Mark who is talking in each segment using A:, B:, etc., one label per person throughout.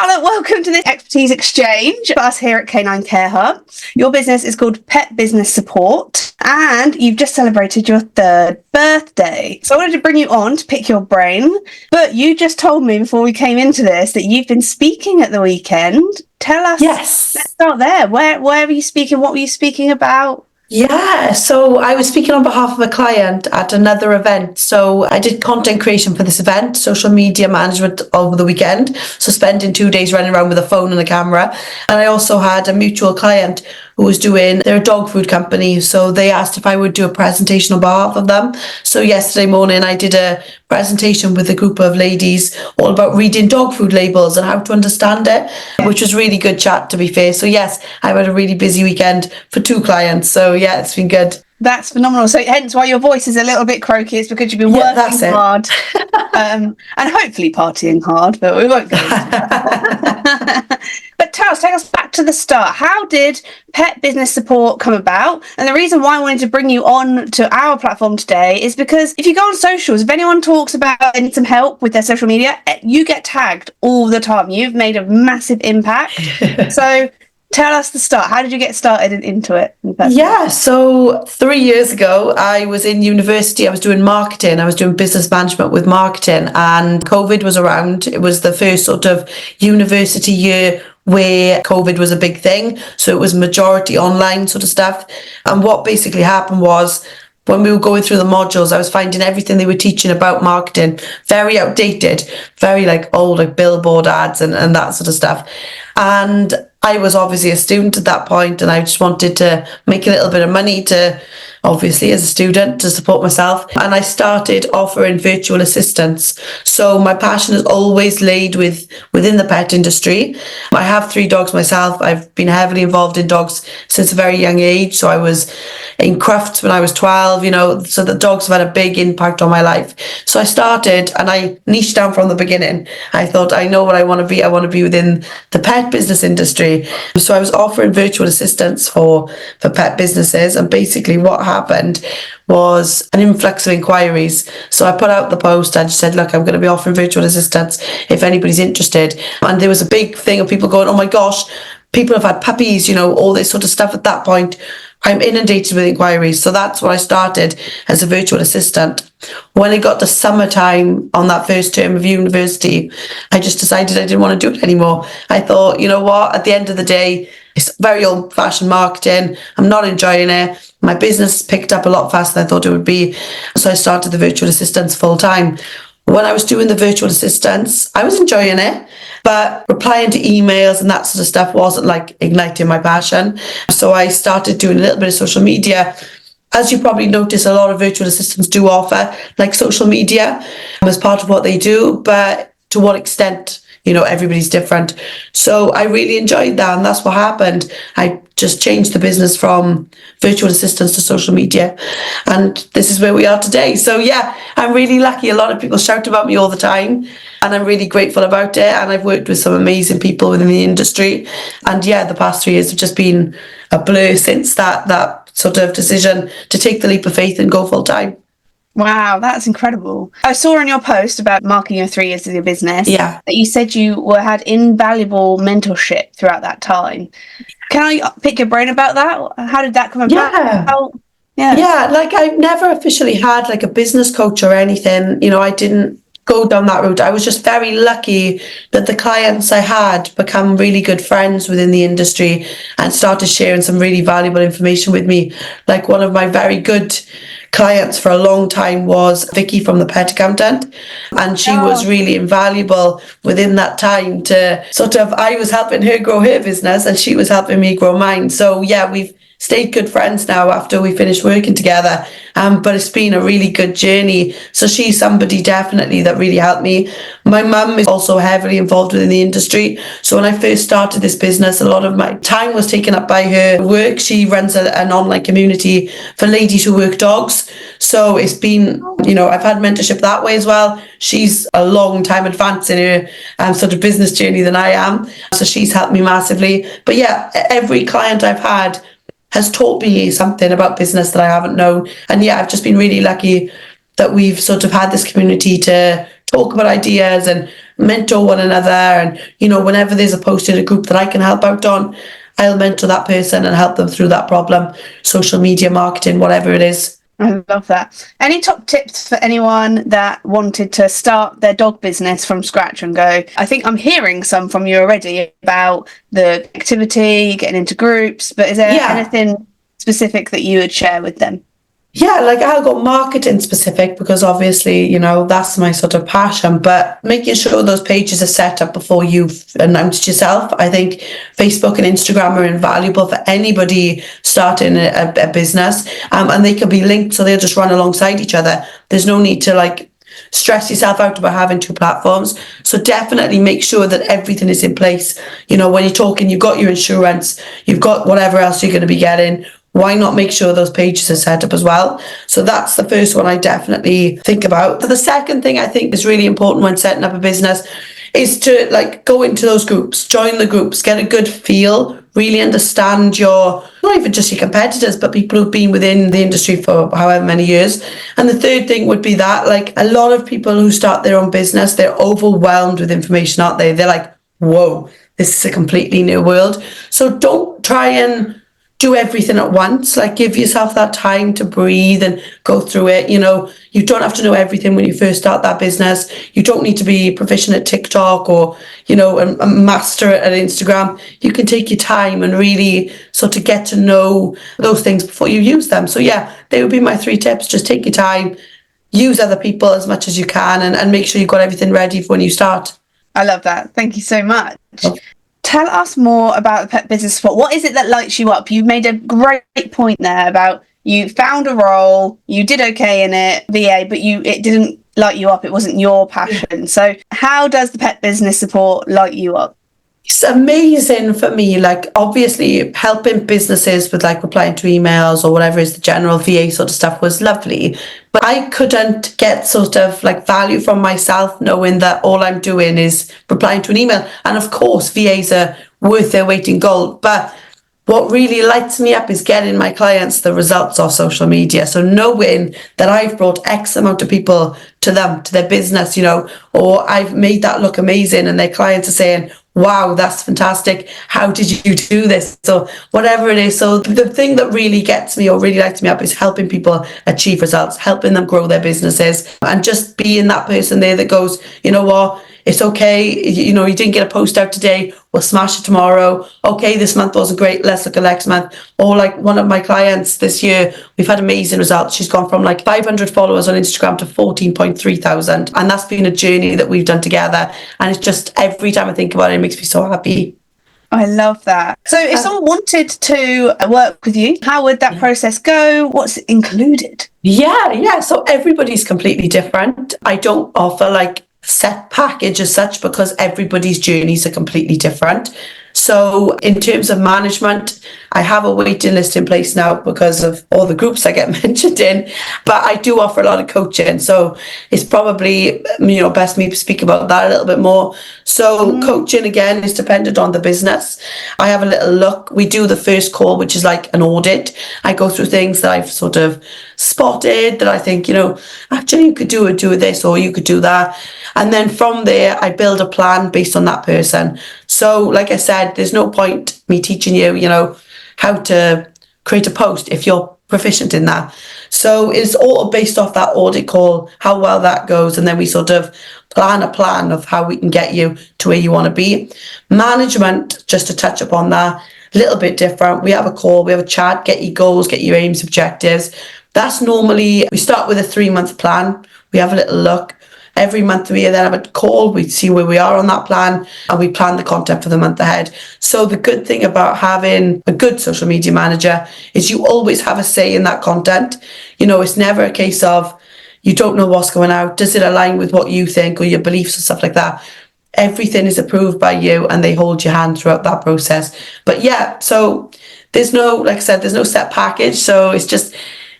A: Charlotte, welcome to this expertise exchange for us here at Canine Care Hub. Your business is called Pet Business Support, and you've just celebrated your 3rd birthday. So I wanted to bring you on to pick your brain, but you just told me before we came into this that you've been speaking at the weekend. Tell us.
B: Yes.
A: Let's start there. Where were you speaking? What were you speaking about?
B: Yeah, so I was speaking on behalf of a client at another event. So I did content creation for this event, social media management over the weekend. So spending 2 days running around with a phone and a camera. And I also had a mutual client who was they're a dog food company. So they asked if I would do a presentation on behalf of them. So yesterday morning I did a presentation with a group of ladies all about reading dog food labels and how to understand it, which was really good chat, to be fair. So yes, I've had a really busy weekend for 2 clients. So yeah, it's been good. That's
A: phenomenal. So hence why your voice is a little bit croaky, is because you've been working hard and hopefully partying hard, but we won't go into that. But take us back to the start. How did Pet Business Support come about? And the reason why I wanted to bring you on to our platform today is because if you go on socials, if anyone talks about they need some help with their social media, you get tagged all the time. You've made a massive impact. So tell us the start. How did you get started into it?
B: Yeah, so 3 years ago, I was in university. I was doing marketing. I was doing business management with marketing, and COVID was around. It was the first sort of university year where COVID was a big thing. So it was majority online sort of stuff. And what basically happened was, when we were going through the modules, I was finding everything they were teaching about marketing very outdated, very old, like billboard ads and that sort of stuff. And I was obviously a student at that point, and I just wanted to make a little bit of money to, obviously as a student, to support myself. And I started offering virtual assistants. So my passion has always laid within the pet industry. I have 3 dogs myself. I've been heavily involved in dogs since a very young age. So I was in crufts when I was 12, so the dogs have had a big impact on my life. So I started, and I niched down from the beginning. I thought, I know what I want to be. I want to be within the pet business industry. So I was offering virtual assistants for pet businesses, and basically what happened was an influx of inquiries. So I put out the post. I just said, look, I'm going to be offering virtual assistants if anybody's interested. And there was a big thing of people going, oh my gosh, people have had puppies, all this sort of stuff. At that point, I'm inundated with inquiries. So that's what I started as a virtual assistant. When it got to summertime on that first term of university, I just decided I didn't want to do it anymore. I thought, you know what, at the end of the day, it's very old-fashioned marketing. I'm not enjoying it. My business picked up a lot faster than I thought it would be. So I started the virtual assistants full-time. When I was doing the virtual assistants, I was enjoying it, but replying to emails and that sort of stuff wasn't igniting my passion. So I started doing a little bit of social media. As you probably notice, a lot of virtual assistants do offer social media as part of what they do, but to what extent, everybody's different. So I really enjoyed that, and that's what happened. I just changed the business from virtual assistants to social media, and this is where we are today. So yeah, I'm really lucky. A lot of people shout about me all the time, and I'm really grateful about it. And I've worked with some amazing people within the industry, and yeah, the past 3 years have just been a blur since that sort of decision to take the leap of faith and go full time.
A: Wow, that's incredible. I saw in your post about marking your 3 years of your business that you said you had invaluable mentorship throughout that time. Can I pick your brain about that? How did that come about?
B: I've never officially had a business coach or anything. I didn't go down that route. I was just very lucky that the clients I had become really good friends within the industry and started sharing some really valuable information with me. One of my very good clients for a long time was Vicky from the Pet Accountant, and she was really invaluable within that time to I was helping her grow her business and she was helping me grow mine. So yeah, we've stayed good friends now after we finished working together. But it's been a really good journey. So she's somebody definitely that really helped me. My mum is also heavily involved within the industry. So when I first started this business, a lot of my time was taken up by her work. She runs an online community for ladies who work dogs. So it's been, I've had mentorship that way as well. She's a long time advanced in her sort of business journey than I am. So she's helped me massively. But yeah, every client I've had has taught me something about business that I haven't known. And yeah, I've just been really lucky that we've sort of had this community to talk about ideas and mentor one another. And, you know, whenever there's a post in a group that I can help out on, I'll mentor that person and help them through that problem, social media marketing, whatever it is.
A: I love that. Any top tips for anyone that wanted to start their dog business from scratch and go, I think I'm hearing some from you already about the activity, getting into groups, but is there anything specific that you would share with them?
B: Yeah, like I'll go marketing specific because obviously, you know, that's my sort of passion, but making sure those pages are set up before you've announced yourself. I think Facebook and Instagram are invaluable for anybody starting a business, and they can be linked so they'll just run alongside each other. There's no need to like stress yourself out about having two platforms. So definitely make sure that everything is in place. You know, when you're talking, you've got your insurance, you've got whatever else you're going to be getting. Why not make sure those pages are set up as well? So that's the first one I definitely think about. The second thing I think is really important when setting up a business is to like go into those groups, join the groups, get a good feel, really understand your, not even just your competitors, but people who've been within the industry for however many years. And the third thing would be that like a lot of people who start their own business, they're overwhelmed with information, aren't they? They're like, whoa, this is a completely new world. So don't try and do everything at once. Like give yourself that time to breathe and go through it. You know, you don't have to know everything when you first start that business. You don't need to be proficient at TikTok or, you know, a master at Instagram. You can take your time and really sort of get to know those things before you use them. So yeah, they would be my 3 tips. Just take your time, use other people as much as you can, and make sure you've got everything ready for when you start.
A: I love that. Thank you so much. Tell us more about the pet business support. What is it that lights you up? You made a great point there about you found a role, you did okay in it, VA, but it didn't light you up. It wasn't your passion. So how does the pet business support light you up?
B: It's amazing for me, like obviously helping businesses with like replying to emails or whatever is the general VA sort of stuff was lovely, but I couldn't get sort of like value from myself knowing that all I'm doing is replying to an email. And of course VAs are worth their weight in gold, but what really lights me up is getting my clients the results of social media. So knowing that I've brought X amount of people to them, to their business, you know, or I've made that look amazing and their clients are saying, wow, that's fantastic. How did you do this? So whatever it is. So the thing that really gets me or really lights me up is helping people achieve results, helping them grow their businesses, and just being that person there that goes, you know what? It's okay. You know, you didn't get a post out today. We'll smash it tomorrow. Okay, this month wasn't great. Let's look at next month. Or like one of my clients this year, we've had amazing results. She's gone from like 500 followers on Instagram to 14.3 thousand. And that's been a journey that we've done together. And it's just every time I think about it, it makes me so happy.
A: I love that. So if someone wanted to work with you, how would that process go? What's included?
B: Yeah. So everybody's completely different. I don't offer like set package as such because everybody's journeys are completely different. So in terms of management, I have a waiting list in place now because of all the groups I get mentioned in, but I do offer a lot of coaching. So it's probably, you know, best me to speak about that a little bit more. So coaching again is dependent on the business. I have a little look. We do the first call, which is like an audit. I go through things that I've sort of spotted that I think, you know, actually you could do this or you could do that. And then from there, I build a plan based on that person. So like I said, there's no point me teaching you, you know, how to create a post if you're proficient in that. So it's all based off that audit call, how well that goes. And then we sort of plan a plan of how we can get you to where you want to be. Management, just to touch upon that, a little bit different. We have a call, we have a chat, get your goals, get your aims, objectives. That's normally, we start with a 3-month plan. We have a little look. Every month we then have a call, we see where we are on that plan, and we plan the content for the month ahead. So the good thing about having a good social media manager is you always have a say in that content. You know, it's never a case of you don't know what's going out. Does it align with what you think or your beliefs and stuff like that? Everything is approved by you and they hold your hand throughout that process. But yeah, so there's no, like I said, there's no set package. So it's just,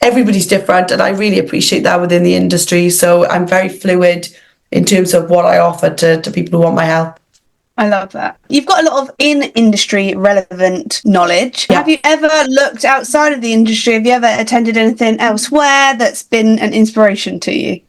B: everybody's different, and I really appreciate that within the industry. So I'm very fluid in terms of what I offer to people who want my help.
A: I love that. You've got a lot of in-industry relevant knowledge. Yeah. Have you ever looked outside of the industry? Have you ever attended anything elsewhere that's been an inspiration to you?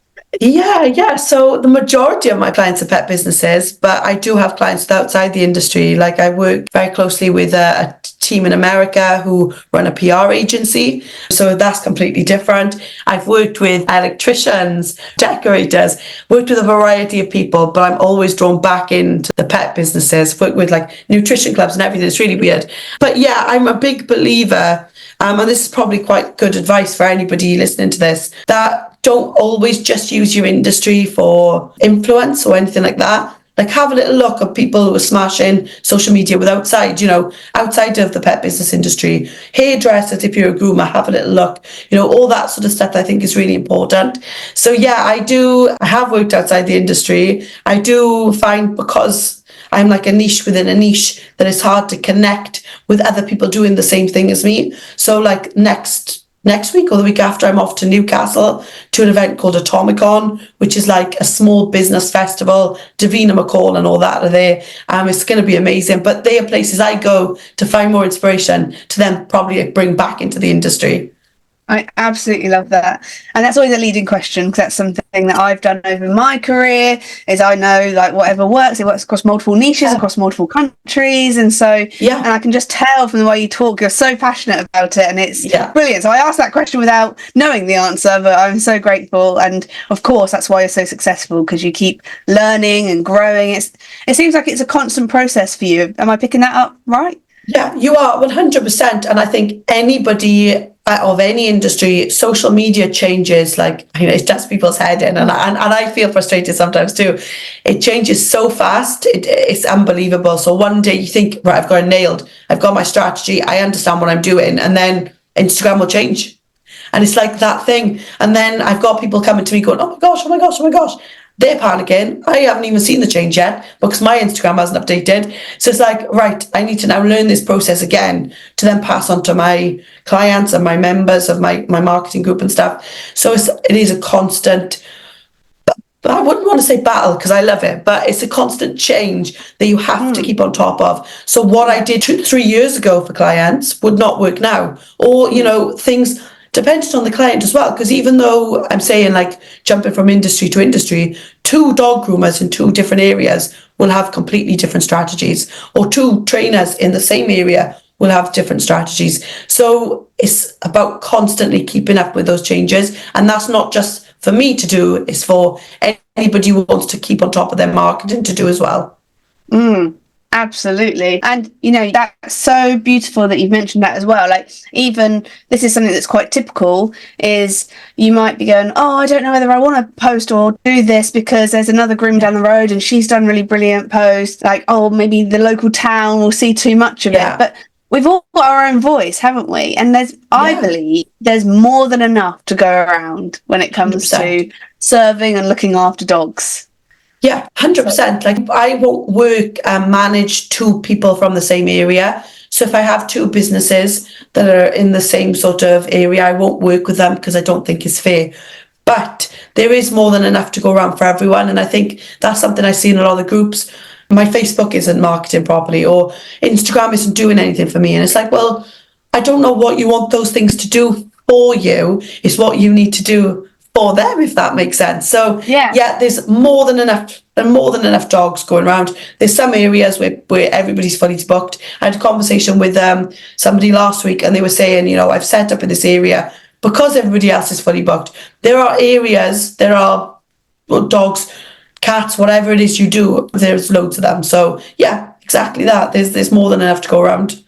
B: Yeah. So the majority of my clients are pet businesses, but I do have clients outside the industry. Like I work very closely with a team in America who run a PR agency. So that's completely different. I've worked with electricians, decorators, worked with a variety of people, but I'm always drawn back into the pet businesses, worked with like nutrition clubs and everything. It's really weird. But yeah, I'm a big believer, and this is probably quite good advice for anybody listening to this, that don't always just use your industry for influence or anything like that. Like have a little look at people who are smashing social media with outside of the pet business industry. Hairdressers, if you're a groomer, have a little look. All that sort of stuff I think is really important. So yeah, I have worked outside the industry. I do find, because I'm like a niche within a niche, that it's hard to connect with other people doing the same thing as me. So like next week or the week after, I'm off to Newcastle to an event called Atomicon, which is like a small business festival. Davina McCall and all that are there. It's going to be amazing. But they are places I go to find more inspiration to then probably bring back into the industry.
A: I absolutely love that. And that's always a leading question, because that's something that I've done over my career, is I know like whatever works, it works across multiple niches, across multiple countries. And so, and I can just tell from the way you talk, you're so passionate about it, and it's brilliant. So I asked that question without knowing the answer, but I'm so grateful. And of course, that's why you're so successful, because you keep learning and growing. It seems like it's a constant process for you. Am I picking that up right?
B: Yeah, you are 100%. And I think anybody of any industry, social media changes, like, it does people's head in, and I feel frustrated sometimes too. It changes so fast, it's unbelievable. So one day you think, right, I've got it nailed, I've got my strategy, I understand what I'm doing, and then Instagram will change. And it's like that thing. And then I've got people coming to me going, oh my gosh, oh my gosh, oh my gosh. They're panicking. I haven't even seen the change yet because my Instagram hasn't updated. So it's like, right, I need to now learn this process again to then pass on to my clients and my members of my marketing group and stuff. So it is a constant, but I wouldn't want to say battle, because I love it, but it's a constant change that you have to keep on top of. So what I did 3 years ago for clients would not work now. Or, things dependent on the client as well, because even though I'm saying like jumping from industry to industry, 2 dog groomers in 2 different areas will have completely different strategies, or 2 trainers in the same area will have different strategies. So it's about constantly keeping up with those changes, and that's not just for me to do, it's for anybody who wants to keep on top of their marketing to do as well.
A: Absolutely. And that's so beautiful that you've mentioned that as well. Like, even this is something that's quite typical, is you might be going, oh, I don't know whether I want to post or do this because there's another groom down the road and she's done really brilliant posts. Like, oh, maybe the local town will see too much of it. But we've all got our own voice, haven't we? And I believe there's more than enough to go around when it comes 100%. To serving and looking after dogs.
B: Yeah, 100%. Like, I won't work and manage 2 people from the same area. So if I have 2 businesses that are in the same sort of area, I won't work with them because I don't think it's fair. But there is more than enough to go around for everyone. And I think that's something I see in a lot of the groups. My Facebook isn't marketing properly, or Instagram isn't doing anything for me. And it's like, well, I don't know what you want those things to do for you. It's what you need to do for them, if that makes sense. So there's more than enough dogs going around. There's some areas where everybody's fully booked. I had a conversation with somebody last week, and they were saying, I've set up in this area because everybody else is fully booked. There are areas, there are dogs, cats, whatever it is you do, there's loads of them. So yeah, exactly that. There's more than enough to go around.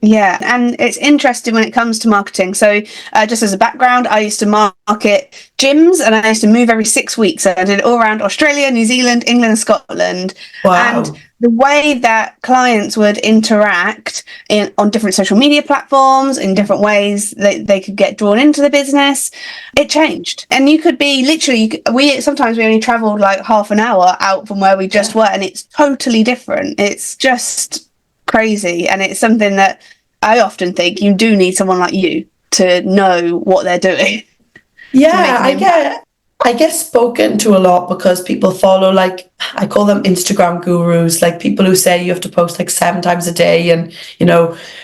A: Yeah, and it's interesting when it comes to marketing. So just as a background, I used to market gyms, and I used to move every 6 weeks. So I did it all around Australia, New Zealand, England, and Scotland.
B: Wow.
A: And the way that clients would interact on different social media platforms, in different ways that they could get drawn into the business, it changed. And you could be sometimes we only traveled like half an hour out from where we just were, and it's totally different. It's just crazy, and it's something that I often think you do need someone like you to know what they're doing.
B: Yeah, I get spoken to a lot because people follow, like, I call them Instagram gurus, like people who say you have to post like 7 times a day and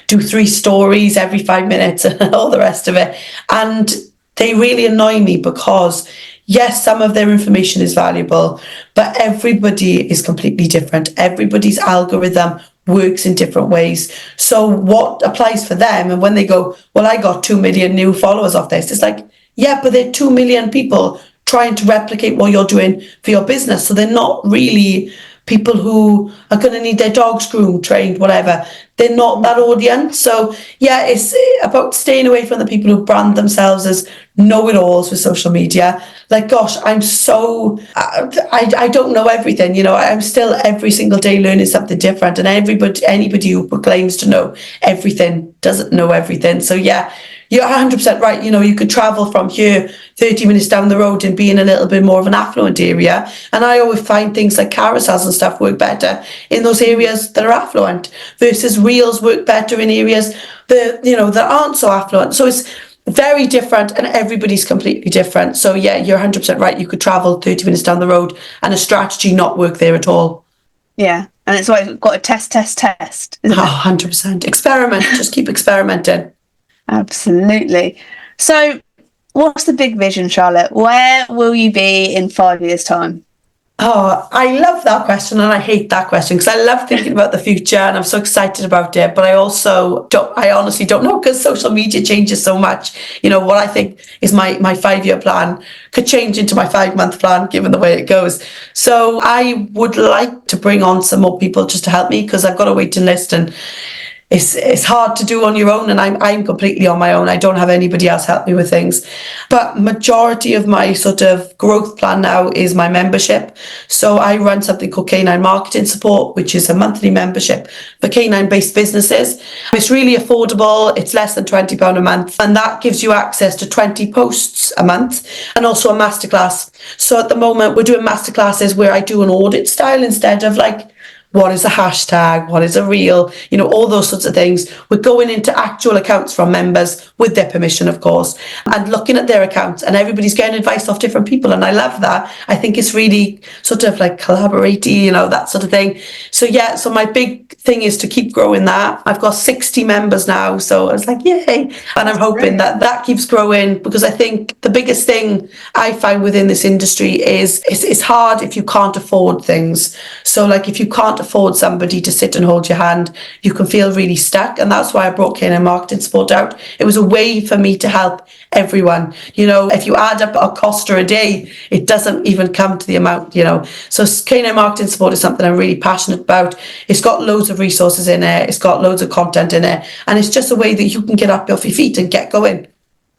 B: do 3 stories every 5 minutes and all the rest of it. And they really annoy me because yes, some of their information is valuable, but everybody is completely different. Everybody's algorithm works in different ways. So what applies for them, and when they go, well, I got 2 million new followers off this, it's like, yeah, but there are 2 million people trying to replicate what you're doing for your business. So they're not really people who are going to need their dogs groomed, trained, whatever. They're not that audience. So yeah, it's about staying away from the people who brand themselves as know-it-alls with social media. Like, gosh, I'm so, I don't know everything, you know. I'm still every single day learning something different, and anybody who proclaims to know everything doesn't know everything. So yeah, you're 100% right. You know, you could travel from here 30 minutes down the road and be in a little bit more of an affluent area. And I always find things like carousels and stuff work better in those areas that are affluent, versus reels work better in areas that, you know, that aren't so affluent. So it's very different, and everybody's completely different. So yeah, you're 100% right. You could travel 30 minutes down the road and a strategy not work there at all.
A: Yeah. And it's like, got to test, isn't it?
B: 100%. Experiment. Just keep experimenting.
A: Absolutely. So what's the big vision, Charlotte? Where will you be in 5 years' time?
B: Oh, I love that question, and I hate that question, because I love thinking about the future and I'm so excited about it. But I honestly don't know, because social media changes so much. You know, what I think is my 5-year plan could change into my 5-month plan, given the way it goes. So I would like to bring on some more people just to help me, because I've got a waiting list, and it's hard to do on your own, and I'm completely on my own. I don't have anybody else help me with things. But majority of my sort of growth plan now is my membership. So I run something called Canine Marketing Support, which is a monthly membership for canine-based businesses. It's really affordable. It's less than £20 a month, and that gives you access to 20 posts a month and also a masterclass. So at the moment, we're doing masterclasses where I do an audit style instead of like, what is a hashtag? What is a reel? You know, all those sorts of things. We're going into actual accounts from members with their permission, of course, and looking at their accounts, and everybody's getting advice off different people. And I love that. I think it's really sort of like collaborative, you know, that sort of thing. So yeah, so my big thing is to keep growing that. I've got 60 members now. So I was like, yay. And I'm hoping that keeps growing, because I think the biggest thing I find within this industry is it's hard if you can't afford things. So like, if you can't afford somebody to sit and hold your hand, you can feel really stuck. And that's why I brought Canine Marketing Support out. It was a way for me to help everyone. You know, if you add up a cost a day, it doesn't even come to the amount, you know. So Canine Marketing Support is something I'm really passionate about. It's got loads of resources in it. It's got loads of content in it. And it's just a way that you can get up off your feet and get going.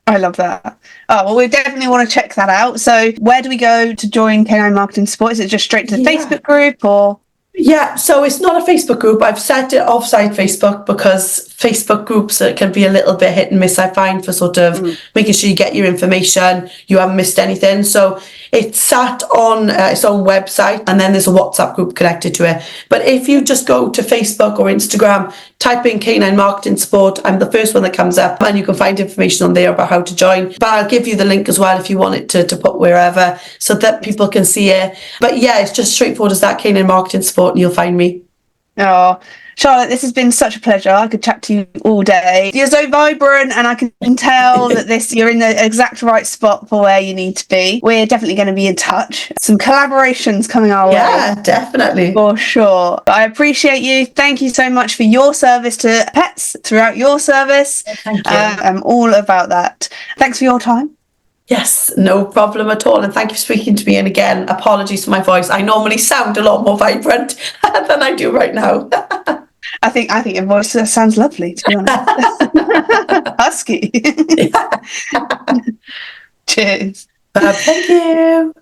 A: I love that. Oh, well, we definitely want to check that out. So where do we go to join Canine Marketing Support? Is it just straight to the Facebook group, or?
B: Yeah, so it's not a Facebook group. I've set it offside Facebook, because Facebook groups can be a little bit hit and miss, I find, for sort of making sure you get your information, you haven't missed anything. So it's sat on its own website, and then there's a WhatsApp group connected to it. But if you just go to Facebook or Instagram, type in Canine Marketing Support, I'm the first one that comes up, and you can find information on there about how to join. But I'll give you the link as well if you want it to put wherever, so that people can see it. But yeah, it's just straightforward as that, Canine Marketing Support, and you'll find me.
A: Oh, Charlotte, this has been such a pleasure. I could chat to you all day. You're so vibrant, and I can tell that you're in the exact right spot for where you need to be. We're definitely going to be in touch. Some collaborations coming our way.
B: Yeah, definitely.
A: For sure. I appreciate you. Thank you so much for your service to pets throughout your service.
B: Thank you.
A: I'm all about that. Thanks for your time.
B: Yes, no problem at all. And thank you for speaking to me. And again, apologies for my voice. I normally sound a lot more vibrant than I do right now.
A: I think your voice sounds lovely, to be honest. Husky. Cheers.
B: Thank you.